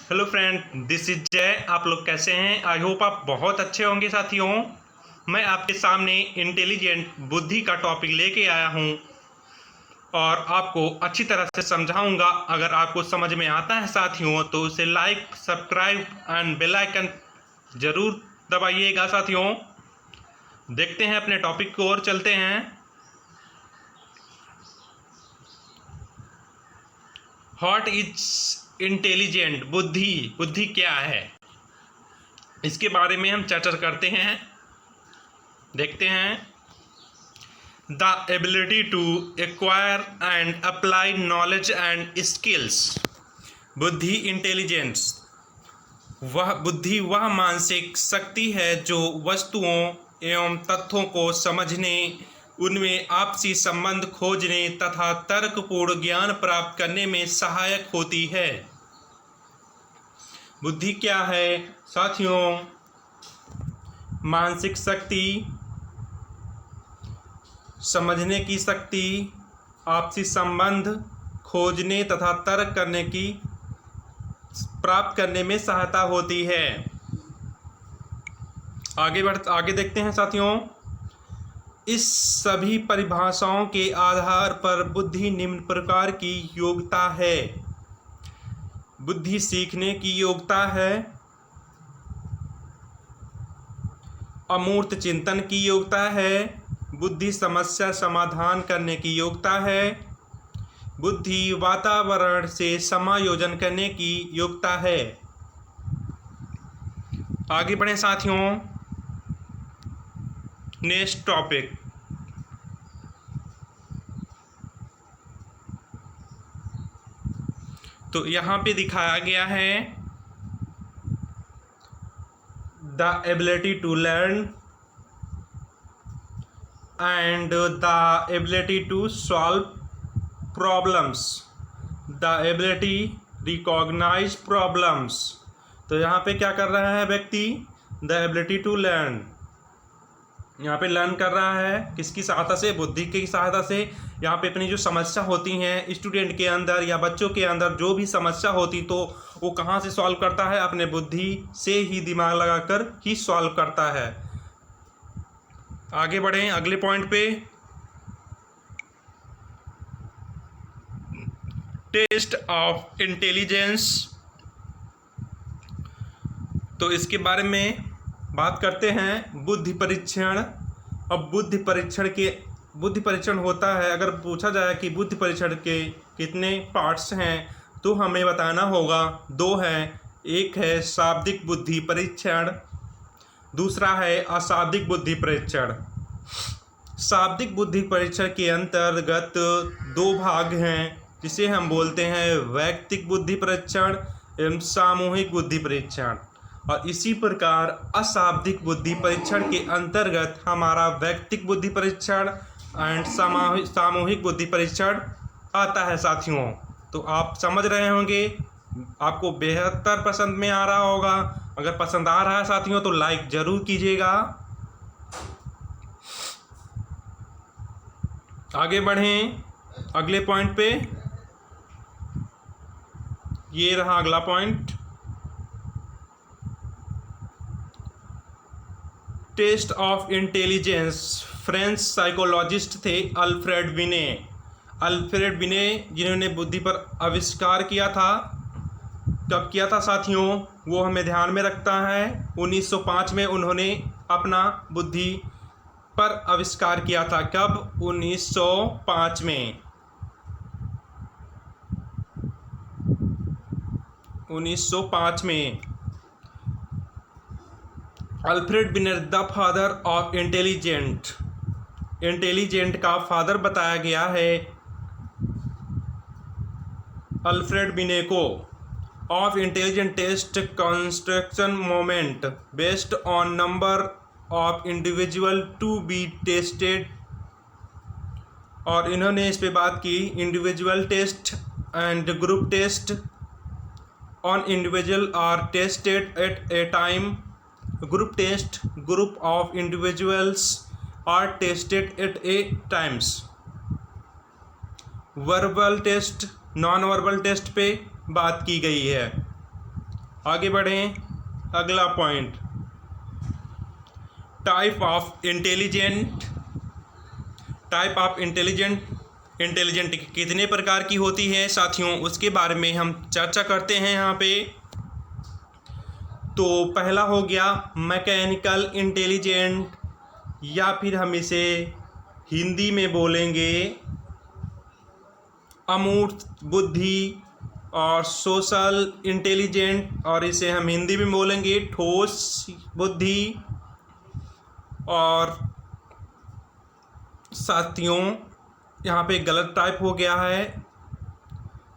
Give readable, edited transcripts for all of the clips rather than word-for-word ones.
Hello friend, this is जय। आप लोग कैसे हैं? आई होप आप बहुत अच्छे होंगे साथियों। मैं आपके सामने इंटेलिजेंट बुद्धि का टॉपिक लेके आया हूं और आपको अच्छी तरह से समझाऊंगा। अगर आपको समझ में आता है साथियों तो उसे like, subscribe and bell icon जरूर दबाइएगा साथियों। देखते हैं अपने टॉपिक को और चलते हैं। व्हाट इज इंटेलिजेंट बुद्धि? बुद्धि क्या है, इसके बारे में हम चर्चा करते हैं। देखते हैं। The ability to acquire and apply knowledge and skills. बुद्धि, इंटेलिजेंस, वह मानसिक शक्ति है जो वस्तुओं एवं तथ्यों को समझने, उनमें आपसी संबंध खोजने तथा तर्कपूर्ण ज्ञान प्राप्त करने में सहायक होती है। बुद्धि क्या है साथियों? मानसिक शक्ति, समझने की शक्ति, आपसी संबंध खोजने तथा तर्क करने की प्राप्त करने में सहायता होती है। आगे देखते हैं साथियों। इस सभी परिभाषाओं के आधार पर बुद्धि निम्न प्रकार की योग्यता है। बुद्धि सीखने की योग्यता है, अमूर्त चिंतन की योग्यता है, बुद्धि समस्या समाधान करने की योग्यता है, बुद्धि वातावरण से समायोजन करने की योग्यता है। आगे बढ़े साथियों। Next topic. तो यहाँ पे दिखाया गया है the ability to learn and the ability to solve problems, the ability recognise problems. तो यहाँ पे क्या कर रहा है व्यक्ति? द एबिलिटी टू लर्न, यहाँ पे लर्न कर रहा है किसकी सहायता से? बुद्धि की सहायता से। यहाँ पे अपनी जो समस्या होती हैं स्टूडेंट के अंदर या बच्चों के अंदर, जो भी समस्या होती तो वो कहाँ से सॉल्व करता है? अपने बुद्धि से ही, दिमाग लगाकर ही सॉल्व करता है। आगे बढ़ें अगले पॉइंट पे। Test of intelligence. तो इसके बारे में बात करते हैं। बुद्धि परीक्षण। अब बुद्धि परीक्षण होता है। अगर पूछा जाए कि बुद्धि परीक्षण के कितने पार्ट्स हैं तो हमें बताना होगा 2 हैं। एक है शाब्दिक बुद्धि परीक्षण, दूसरा है अशाब्दिक बुद्धि परीक्षण। शाब्दिक बुद्धि परीक्षण के अंतर्गत 2 भाग हैं, जिसे हम बोलते हैं वैयक्तिक बुद्धि परीक्षण एवं सामूहिक बुद्धि परीक्षण। और इसी प्रकार अशाब्दिक बुद्धि परीक्षण के अंतर्गत हमारा वैयक्तिक बुद्धि परीक्षण एंड सामूहिक बुद्धि परीक्षण आता है साथियों। तो आप समझ रहे होंगे, आपको बेहतर पसंद में आ रहा होगा। अगर पसंद आ रहा है साथियों तो लाइक जरूर कीजिएगा। आगे बढ़ें अगले पॉइंट पे। ये रहा अगला point. Test of intelligence. French psychologist थे अल्फ्रेड बिने। अल्फ्रेड बिने जिन्होंने बुद्धि पर आविष्कार किया था। कब किया था साथियों? वो हमें ध्यान में रखता है। 1905 में उन्होंने अपना बुद्धि पर आविष्कार किया था। कब? 1905 में। 1905 में Alfred Binet the father of intelligent. Intelligent का फादर बताया गया है अल्फ्रेड बिने को। Of intelligent test construction moment based on number of individual to be tested. और इन्होंने इस पे बात की individual test and group test. On individual are tested at a time, group test, group of individuals are tested at a times। Verbal test, non verbal test पे बात की गई है। आगे बढ़ें। अगला point, type of intelligent. Type of intelligent कितने प्रकार की होती है साथियों, उसके बारे में हम चर्चा करते हैं यहाँ पे। तो पहला हो गया मैकेनिकल इंटेलिजेंट, या फिर हम इसे हिंदी में बोलेंगे अमूर्त बुद्धि, और सोशल इंटेलिजेंट, और इसे हम हिंदी में बोलेंगे ठोस बुद्धि। और साथियों यहाँ पे गलत टाइप हो गया है,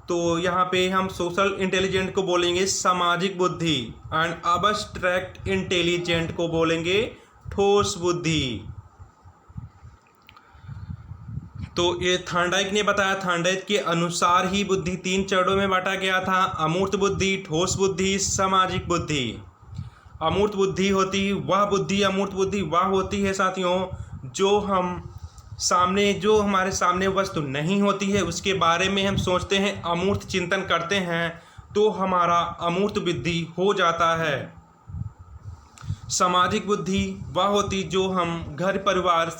तो यहाँ पे हम सोशल इंटेलिजेंट को बोलेंगे सामाजिक बुद्धि, एंड अबस्ट्रैक्ट इंटेलिजेंट को बोलेंगे ठोस बुद्धि। तो ये थॉर्नडाइक ने बताया, थॉर्नडाइक के अनुसार ही बुद्धि 3 चरणों में बांटा गया था, अमूर्त बुद्धि, ठोस बुद्धि, सामाजिक बुद्धि। अमूर्त बुद्धि होती वह बुद्धि, अमूर्त बुद्धि वह होती है साथियों जो हमारे सामने वस्तु नहीं होती है, उसके बारे में हम सोचते हैं, अमूर्त चिंतन करते हैं, तो हमारा अमूर्त बुद्धि हो जाता है। सामाजिक बुद्धि वह होती जो हम घर परिवार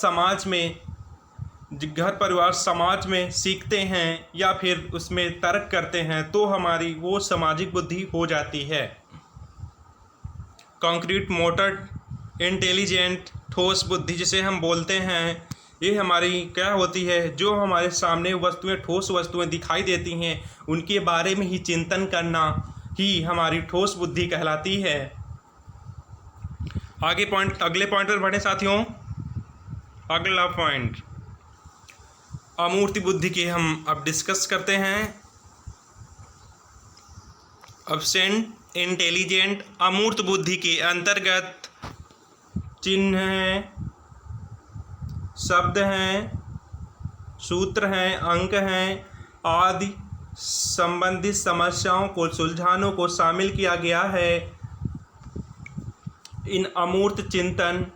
समाज में सीखते हैं या फिर उसमें तर्क करते हैं, तो हमारी वो सामाजिक बुद्धि हो जाती है। कॉन्क्रीट मोटर इंटेलिजेंट ठोस बुद्धि जिसे हम बोलते हैं, ये हमारी क्या होती है, जो हमारे सामने वस्तुएं, ठोस वस्तुएं दिखाई देती हैं, उनके बारे में ही चिंतन करना ही हमारी ठोस बुद्धि कहलाती है। अगले पॉइंट पर बढ़े साथियों। अगला पॉइंट अमूर्त बुद्धि के हम अब डिस्कस करते हैं। एब्सेंट इंटेलिजेंट अमूर्त बुद्धि के अंतर्गत चिन्ह हैं, शब्द हैं, सूत्र हैं, अंक हैं आदि संबंधित समस्याओं को सुलझाने को शामिल किया गया है। इन अमूर्त चिंतन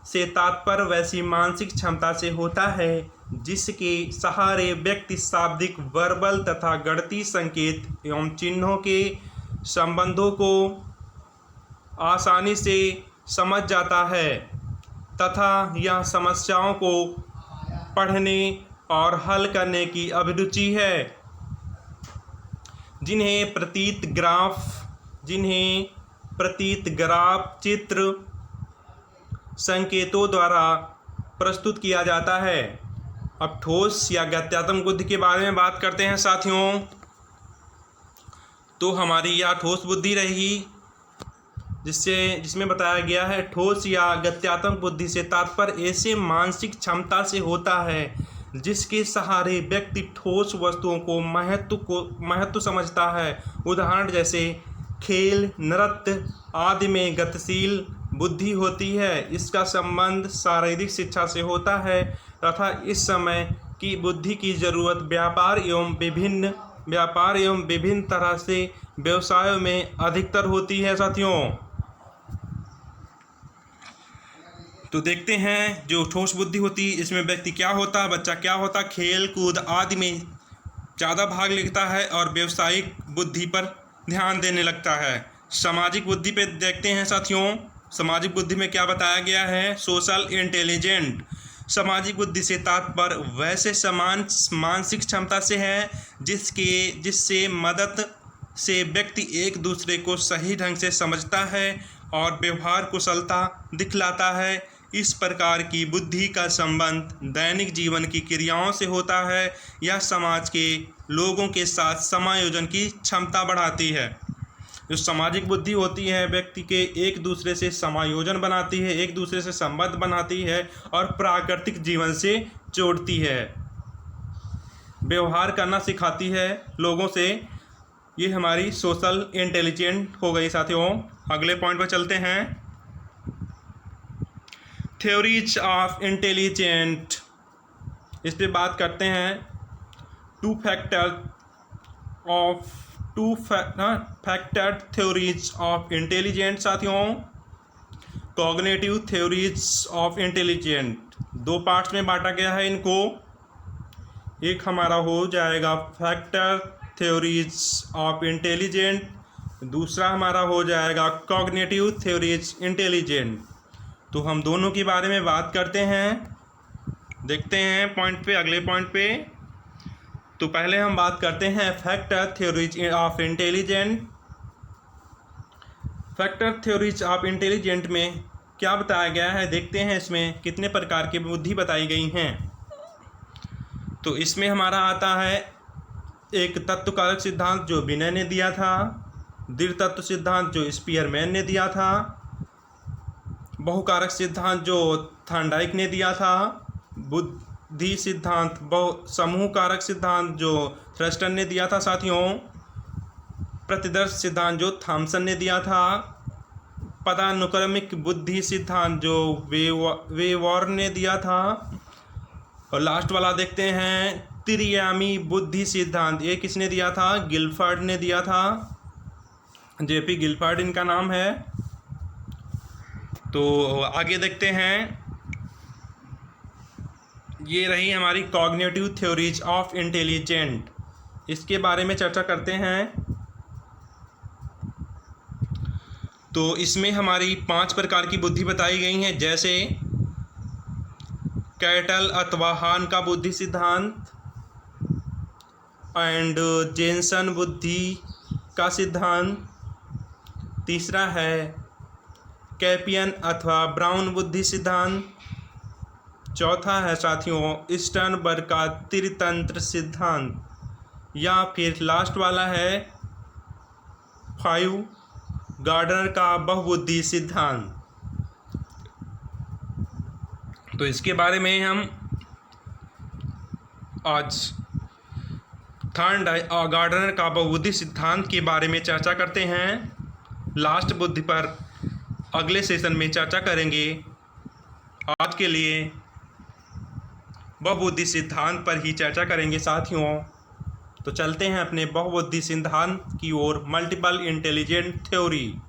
से तात्पर्य वैसी मानसिक क्षमता से होता है जिसके सहारे व्यक्ति शाब्दिक, वर्बल तथा गणितीय संकेत एवं चिन्हों के संबंधों को आसानी से समझ जाता है तथा यह समस्याओं को पढ़ने और हल करने की अभिरुचि है, जिन्हें प्रतीत ग्राफ चित्र संकेतों द्वारा प्रस्तुत किया जाता है। अब ठोस या गत्यात्मक बुद्धि के बारे में बात करते हैं साथियों। तो हमारी यह ठोस बुद्धि रहेगी जिसमें बताया गया है, ठोस या गत्यात्मक बुद्धि से तात्पर्य ऐसे मानसिक क्षमता से होता है जिसके सहारे व्यक्ति ठोस वस्तुओं को महत्व समझता है। उदाहरण जैसे खेल, नृत्य आदि में गतिशील बुद्धि होती है। इसका संबंध शारीरिक शिक्षा से होता है तथा इस समय की बुद्धि की जरूरत व्यापार एवं विभिन्न तरह से व्यवसायों में अधिकतर होती है साथियों। तो देखते हैं जो ठोस बुद्धि होती है इसमें व्यक्ति क्या होता है, बच्चा क्या होता, खेल कूद आदि में ज़्यादा भाग लेता है और व्यवसायिक बुद्धि पर ध्यान देने लगता है। सामाजिक बुद्धि पे देखते हैं साथियों। सामाजिक बुद्धि में क्या बताया गया है, सोशल इंटेलिजेंट। सामाजिक बुद्धि से तात्पर्य वैसे समान मानसिक क्षमता से है जिससे मदद से व्यक्ति एक दूसरे को सही ढंग से समझता है और व्यवहार कुशलता दिखलाता है। इस प्रकार की बुद्धि का संबंध दैनिक जीवन की क्रियाओं से होता है। यह समाज के लोगों के साथ समायोजन की क्षमता बढ़ाती है। जो सामाजिक बुद्धि होती है व्यक्ति के एक दूसरे से समायोजन बनाती है, एक दूसरे से संबंध बनाती है और प्राकृतिक जीवन से जोड़ती है, व्यवहार करना सिखाती है लोगों से। ये हमारी सोशल इंटेलिजेंट हो गई साथियों। अगले पॉइंट पर चलते हैं, थ्योरीज ऑफ इंटेलिजेंट। इस पे बात करते हैं। Two factor theories of intelligent साथियों। Cognitive theories of intelligent 2 parts में बांटा गया है इनको। एक हमारा हो जाएगा फैक्टर थ्योरीज ऑफ इंटेलिजेंट दूसरा हमारा हो जाएगा कॉग्निटिव थ्योरीज इंटेलिजेंट। तो हम दोनों के बारे में बात करते हैं, देखते हैं पॉइंट पे, अगले पॉइंट पे। तो पहले हम बात करते हैं factor theories of intelligent. Factor theories of intelligent में क्या बताया गया है, देखते हैं इसमें कितने प्रकार की बुद्धि बताई गई हैं। तो इसमें हमारा आता है एक तत्व कारक सिद्धांत जो विनय ने दिया था, दृढ़ तत्व सिद्धांत जो स्पीयरमैन ने दिया था, बहुकारक सिद्धांत जो थॉर्नडाइक ने दिया था, बुद्धि सिद्धांत समूह कारक सिद्धांत जो थ्रस्टन ने दिया था साथियों, प्रतिदर्श सिद्धांत जो थॉमसन ने दिया था, पदानुक्रमिक बुद्धि सिद्धांत जो वेवॉर्न ने दिया था, और लास्ट वाला देखते हैं त्रियामी बुद्धि सिद्धांत। ये किसने दिया था, गिलफर्ड ने दिया था, जेपी गिलफर्ड इनका नाम है। तो आगे देखते हैं, ये रही हमारी कॉग्निटिव थ्योरीज ऑफ इंटेलिजेंट, इसके बारे में चर्चा करते हैं। तो इसमें हमारी 5 प्रकार की बुद्धि बताई गई हैं, जैसे कैटल अथवा हान का बुद्धि सिद्धांत एंड जेनसन बुद्धि का सिद्धांत। तीसरा है कैपियन अथवा ब्राउन बुद्धि सिद्धांत। चौथा है साथियों स्टर्नबर्ग का त्रितंत्र सिद्धांत, या फिर लास्ट वाला है 5 गार्डनर का बहुबुद्धि सिद्धांत। तो इसके बारे में हम आज थॉर्नडाइक गार्डनर का बहुबुद्धि सिद्धांत के बारे में चर्चा करते हैं। लास्ट बुद्धि पर अगले सेशन में चर्चा करेंगे। आज के लिए बहुबुद्धि सिद्धांत पर ही चर्चा करेंगे साथियों। तो चलते हैं अपने बहुबुद्धि सिद्धांत की ओर, मल्टीपल इंटेलिजेंट थ्योरी।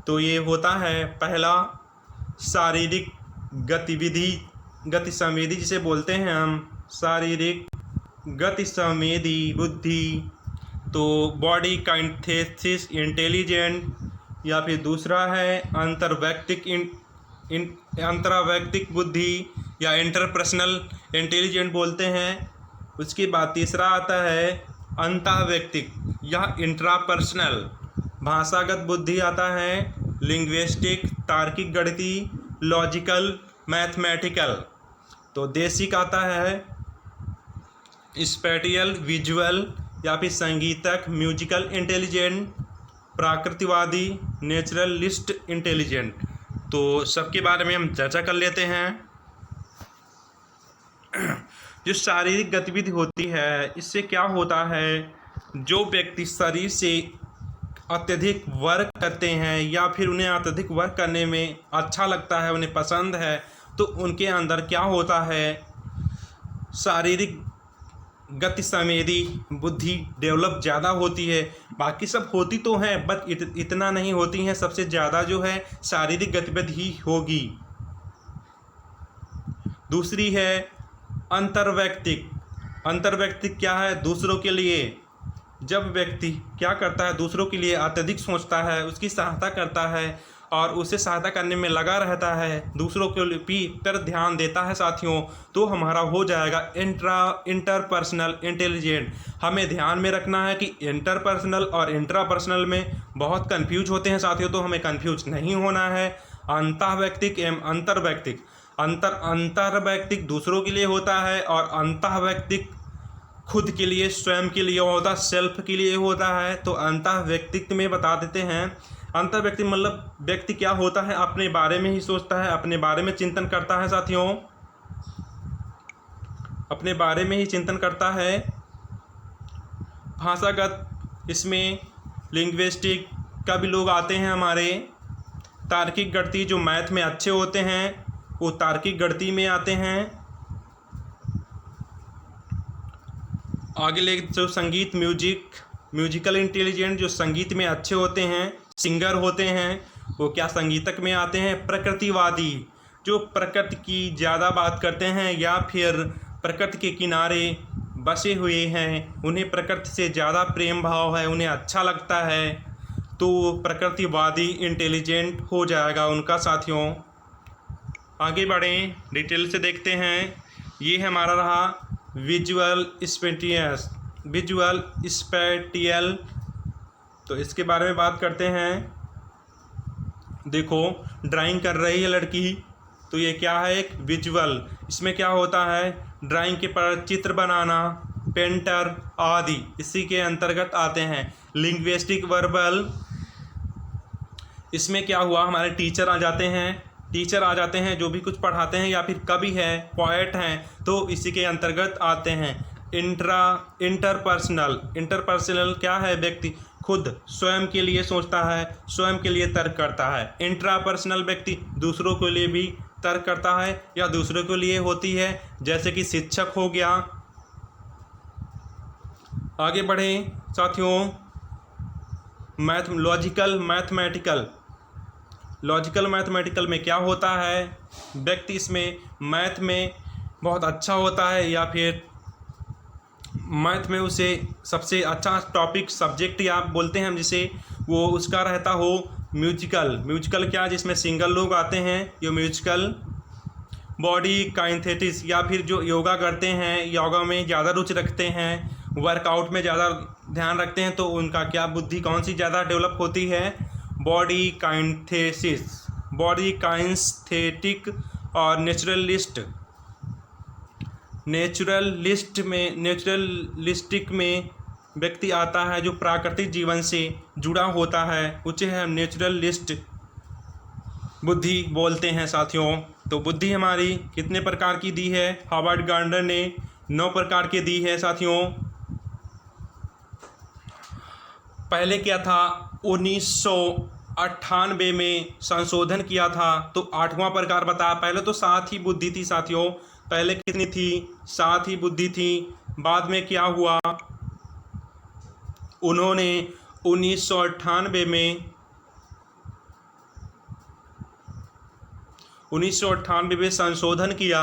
तो ये होता है पहला शारीरिक गतिविधि, गति संवेदी जिसे बोलते हैं हम, शारीरिक गति संवेदी बुद्धि। तो बॉडी काइनेस्थेसिस इंटेलिजेंट, या फिर दूसरा है अंतर्वैयक्तिक बुद्धि या इंटरपर्सनल इंटेलिजेंट बोलते हैं। उसके बाद तीसरा आता है अंतःवैयक्तिक या इंट्रापर्सनल भाषागत बुद्धि आता है, लिंग्विस्टिक तार्किक गणितीय लॉजिकल मैथमेटिकल। तो देशिक आता है स्पैटियल विजुअल या फिर संगीतक म्यूजिकल इंटेलिजेंट, प्राकृतिकवादी नेचुरलिस्ट इंटेलिजेंट। तो सबके बारे में हम चर्चा कर लेते हैं। जो शारीरिक गतिविधि होती है, इससे क्या होता है, जो व्यक्ति शरीर से अत्यधिक वर्क करते हैं या फिर उन्हें अत्यधिक वर्क करने में अच्छा लगता है, उन्हें पसंद है, तो उनके अंदर क्या होता है, शारीरिक गति संवेदी बुद्धि डेवलप ज़्यादा होती है। बाकी सब होती तो हैं बट इतना नहीं होती हैं, सबसे ज़्यादा जो है शारीरिक गतिविधि ही होगी। दूसरी है अंतर्वैयक्तिक। अंतर्वैयक्तिक क्या है, दूसरों के लिए जब व्यक्ति क्या करता है, दूसरों के लिए अत्यधिक सोचता है, उसकी सहायता करता है और उसे सहायता करने में लगा रहता है, दूसरों के पर ध्यान देता है साथियों, तो हमारा हो जाएगा इंटरपर्सनल इंटेलिजेंट। हमें ध्यान में रखना है कि इंटरपर्सनल और इंट्रापर्सनल में बहुत कंफ्यूज होते हैं साथियों, तो हमें कंफ्यूज नहीं होना है। अंतःवैयक्तिक एवं अंतर्वैयक्तिक, अंतर्वैयक्तिक दूसरों के लिए होता है और अंतःवैयक्तिक खुद के लिए, स्वयं के लिए होता है, सेल्फ के लिए होता है। तो अंतःवैयक्तिक में बता देते हैं। अंतर्वैयक्तिक मतलब व्यक्ति क्या होता है, अपने बारे में ही सोचता है, अपने बारे में चिंतन करता है साथियों, अपने बारे में ही चिंतन करता है। भाषागत, इसमें लिंग्विस्टिक का भी लोग आते हैं हमारे। तार्किक गणितीय, जो मैथ में अच्छे होते हैं वो तार्किक गणितीय में आते हैं। आगे ले जो संगीत म्यूजिकल इंटेलिजेंट, जो संगीत में अच्छे होते हैं, सिंगर होते हैं, वो क्या संगीतक में आते हैं। प्रकृतिवादी, जो प्रकृति की ज़्यादा बात करते हैं या फिर प्रकृति के किनारे बसे हुए हैं, उन्हें प्रकृति से ज़्यादा प्रेम भाव है, उन्हें अच्छा लगता है, तो प्रकृतिवादी इंटेलिजेंट हो जाएगा उनका साथियों। आगे बढ़ें, डिटेल से देखते हैं। ये हमारा रहा विजुअल स्पेटियल। तो इसके बारे में बात करते हैं। देखो, ड्राइंग कर रही है लड़की, तो ये क्या है, एक विजुअल। इसमें क्या होता है, ड्राइंग के पर चित्र बनाना, पेंटर आदि इसी के अंतर्गत आते हैं। लिंग्विस्टिक वर्बल, इसमें क्या हुआ, हमारे टीचर आ जाते हैं जो भी कुछ पढ़ाते हैं, या फिर कवि है, पोएट हैं, तो इसी के अंतर्गत आते हैं। इंटरपर्सनल क्या है, व्यक्ति खुद स्वयं के लिए सोचता है, स्वयं के लिए तर्क करता है। इंट्रापर्सनल व्यक्ति दूसरों के लिए भी तर्क करता है या दूसरों के लिए होती है, जैसे कि शिक्षक हो गया। आगे बढ़ें साथियों। लॉजिकल मैथमेटिकल में क्या होता है, व्यक्ति इसमें मैथ में बहुत अच्छा होता है, या फिर मैथ में उसे सबसे अच्छा टॉपिक सब्जेक्ट या बोलते हैं हम जिसे, वो उसका रहता हो। म्यूजिकल क्या, जिसमें सिंगल लोग आते हैं, ये म्यूजिकल। बॉडी काइनेथेटिक्स, या फिर जो योगा करते हैं, योगा में ज़्यादा रुचि रखते हैं, वर्कआउट में ज़्यादा ध्यान रखते हैं, तो उनका क्या बुद्धि कौन सी ज़्यादा डेवलप होती है, बॉडी काइनेस्थेटिक। और नेचुरलिस्टिक में व्यक्ति आता है जो प्राकृतिक जीवन से जुड़ा होता है, उसे हम नेचुरलिस्ट बुद्धि बोलते हैं साथियों। तो बुद्धि हमारी कितने प्रकार की दी है, हार्वर्ड गार्डनर ने 9 प्रकार की दी है साथियों। पहले क्या था, 1998 में संशोधन किया था, तो 8वां प्रकार बताया। पहले तो 7 ही बुद्धि थी साथियों, पहले कितनी थी, 7 ही बुद्धि थी। बाद में क्या हुआ, उन्होंने 1998 में संशोधन किया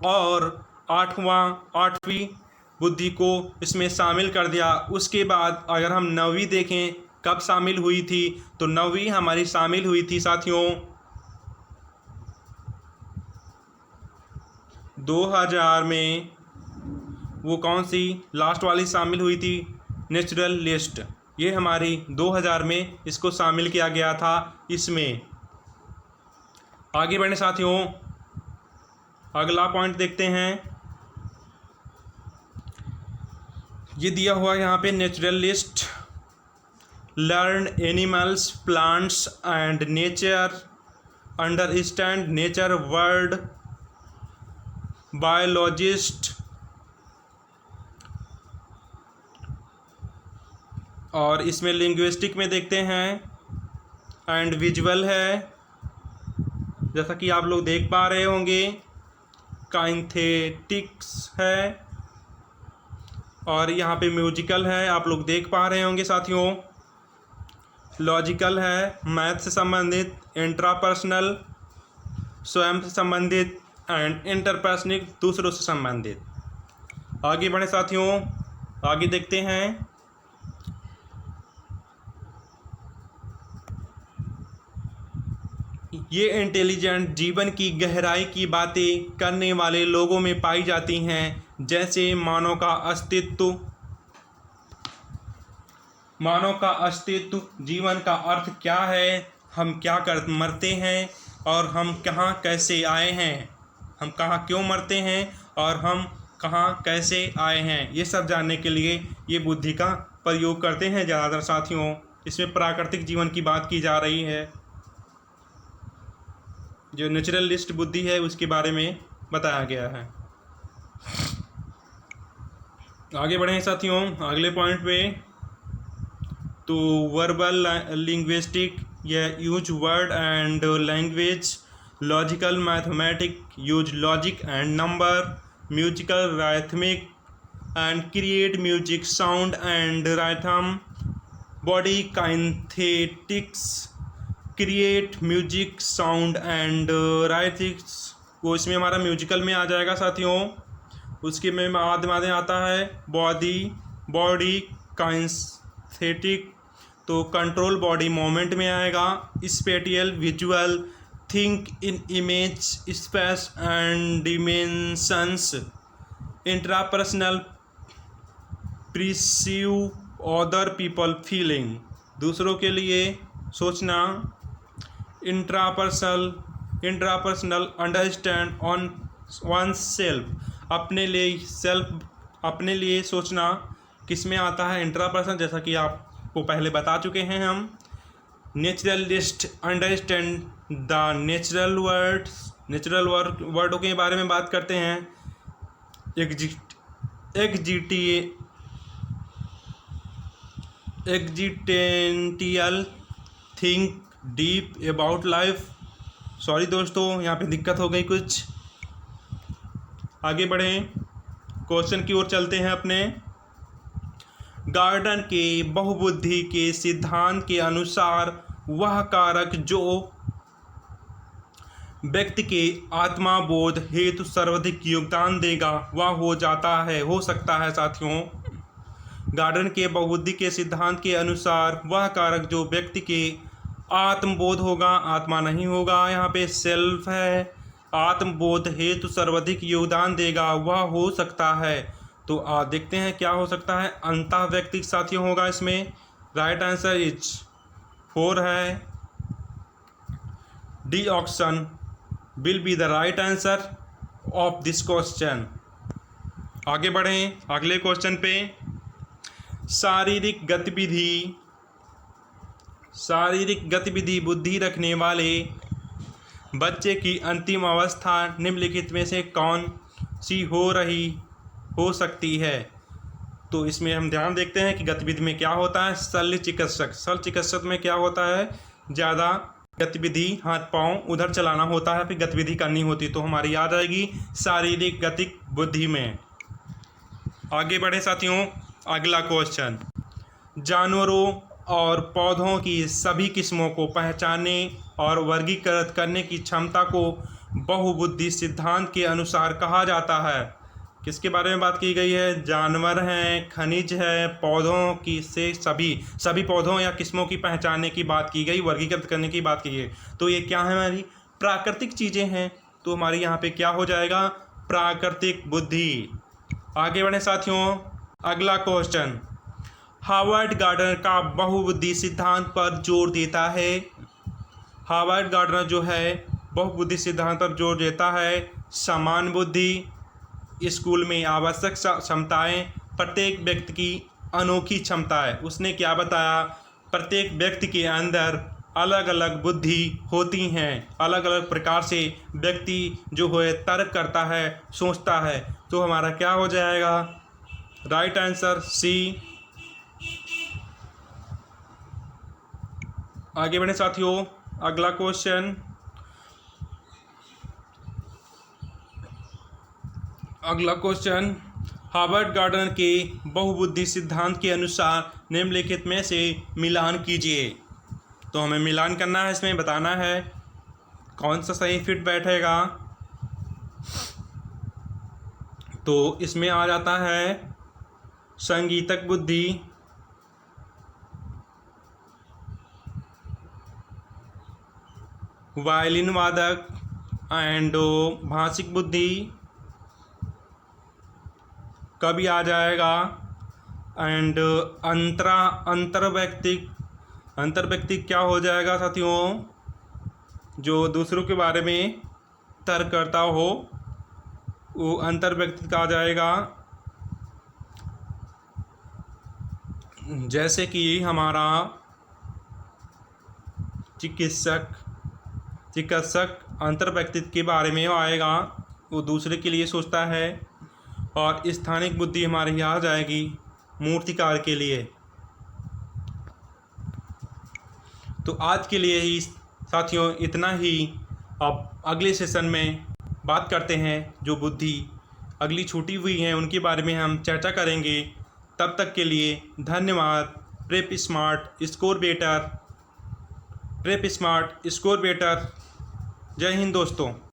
और 8वीं बुद्धि को इसमें शामिल कर दिया। उसके बाद अगर हम 9वीं देखें कब शामिल हुई थी, तो 9वीं हमारी शामिल हुई थी साथियों 2000 में। वो कौन सी लास्ट वाली शामिल हुई थी, नेचुरलिस्ट। ये हमारी 2000 में इसको शामिल किया गया था इसमें। आगे बढ़ने साथियों, अगला पॉइंट देखते हैं। ये दिया हुआ यहाँ पे, naturalist learn animals, plants and nature, understand nature world, biologist. और इसमें लिंग्विस्टिक में देखते हैं एंड विजुअल है, जैसा कि आप लोग देख पा रहे होंगे। काइनेथेटिक्स है और यहाँ पे म्यूजिकल है, आप लोग देख पा रहे होंगे साथियों। लॉजिकल है, मैथ से संबंधित। इंट्रापर्सनल, स्वयं से संबंधित। एंड इंटरपर्सनल, दूसरों से संबंधित। आगे बढ़े साथियों, आगे देखते हैं। ये इंटेलिजेंट जीवन की गहराई की बातें करने वाले लोगों में पाई जाती हैं, जैसे मानव का अस्तित्व, जीवन का अर्थ क्या है, हम क्या कर मरते हैं और हम कहाँ कैसे आए हैं, हम कहाँ क्यों मरते हैं और हम कहाँ कैसे आए हैं, ये सब जानने के लिए ये बुद्धि का प्रयोग करते हैं ज़्यादातर साथियों। इसमें प्राकृतिक जीवन की बात की जा रही है, जो नेचुरलिस्ट बुद्धि है उसके बारे में बताया गया है। आगे बढ़े साथियों अगले पॉइंट पे। तो वर्बल लिंग्विस्टिक, या use word and language. Logical mathematic, use logic and number. Musical rhythmic and create music sound and rhythm. Body kinesthetics, create music sound and rhythmics. वो इसमें हमारा म्यूजिकल में आ जाएगा साथियों। उसके में बाद में आता है बॉडी काइनेस्थेटिक, तो कंट्रोल बॉडी मूवमेंट में आएगा। Spatial visual, think in image space and dimensions. Intrapersonal, perceive other people feeling, दूसरों के लिए सोचना। Intrapersonal understand on one self, अपने लिए सोचना। किस में आता है इंट्रापर्सनल, जैसा कि आपको पहले बता चुके हैं हम। नेचुरलिस्ट, अंडरस्टैंड द नेचुरल वर्डों के बारे में बात करते हैं। Existential, think deep about life. Sorry दोस्तों, यहाँ पे दिक्कत हो गई कुछ। आगे बढ़ें, क्वेश्चन की ओर चलते हैं अपने। गार्डन के बहुबुद्धि के सिद्धांत के अनुसार वह कारक जो व्यक्ति के आत्मा बोध हेतु सर्वाधिक योगदान देगा वह हो सकता है साथियों। गार्डन के बहुबुद्धि के सिद्धांत के अनुसार वह कारक जो व्यक्ति के आत्मबोध होगा, आत्मा नहीं होगा, यहाँ पे सेल्फ है, आत्मबोध हेतु सर्वाधिक योगदान देगा वह हो सकता है। तो देखते हैं क्या हो सकता है। अंतः व्यक्ति साथियों होगा इसमें। राइट आंसर इज 4 है। D option will be the right answer of this question. आगे बढ़ें अगले क्वेश्चन पे। शारीरिक गतिविधि बुद्धि रखने वाले बच्चे की अंतिम अवस्था निम्नलिखित में से कौन सी हो सकती है। तो इसमें हम ध्यान देखते हैं कि गतिविधि में क्या होता है। शल्य चिकित्सक में क्या होता है, ज़्यादा गतिविधि, हाथ पांव उधर चलाना होता है, फिर गतिविधि करनी होती, तो हमारी याद आएगी शारीरिक गतिक बुद्धि में। आगे बढ़े साथियों, अगला क्वेश्चन। जानवरों और पौधों की सभी किस्मों को पहचानने और वर्गीकृत करने की क्षमता को बहुबुद्धि सिद्धांत के अनुसार कहा जाता है। किसके बारे में बात की गई है? जानवर हैं, खनिज है, पौधों की से सभी पौधों या किस्मों की पहचानने की बात की गई, वर्गीकृत करने की बात की गई। तो ये क्या है? हमारी प्राकृतिक चीज़ें हैं, तो हमारी यहाँ पे क्या हो जाएगा? प्राकृतिक बुद्धि। आगे बढ़े साथियों, अगला क्वेश्चन। हावर्ड गार्डनर का बहुबुद्धि सिद्धांत पर जोर देता है। हावर्ड गार्डनर जो है बहुबुद्धि सिद्धांत पर जोर देता है। समान बुद्धि, स्कूल में आवश्यक क्षमताएं, प्रत्येक व्यक्ति की अनोखी क्षमता है। उसने क्या बताया? प्रत्येक व्यक्ति के अंदर अलग अलग बुद्धि होती हैं, अलग अलग प्रकार से व्यक्ति जो है तर्क करता है, सोचता है। तो हमारा क्या हो जाएगा? Right answer C. आगे बढ़े साथियों, अगला क्वेश्चन। हावर्ड गार्डनर के बहुबुद्धि सिद्धांत के अनुसार निम्नलिखित में से मिलान कीजिए। तो हमें मिलान करना है, इसमें बताना है कौन सा सही फिट बैठेगा। तो इसमें आ जाता है संगीतक बुद्धि, वायलिन वादक एंड भाषिक बुद्धि कभी आ जाएगा, एंड अंतर्वैयक्तिक क्या हो जाएगा साथियों? जो दूसरों के बारे में तर्क करता हो वो अंतर्वैयक्तिक आ जाएगा। जैसे कि हमारा चिकित्सक अंतर्वैयक्तिक के बारे में आएगा, वो दूसरे के लिए सोचता है। और स्थानिक बुद्धि हमारी आ जाएगी मूर्तिकार के लिए। तो आज के लिए ही साथियों इतना ही। अब अगले सेशन में बात करते हैं जो बुद्धि अगली छूटी हुई हैं उनके बारे में हम चर्चा करेंगे। तब तक के लिए धन्यवाद। Prep smart score better. जय हिंद दोस्तों।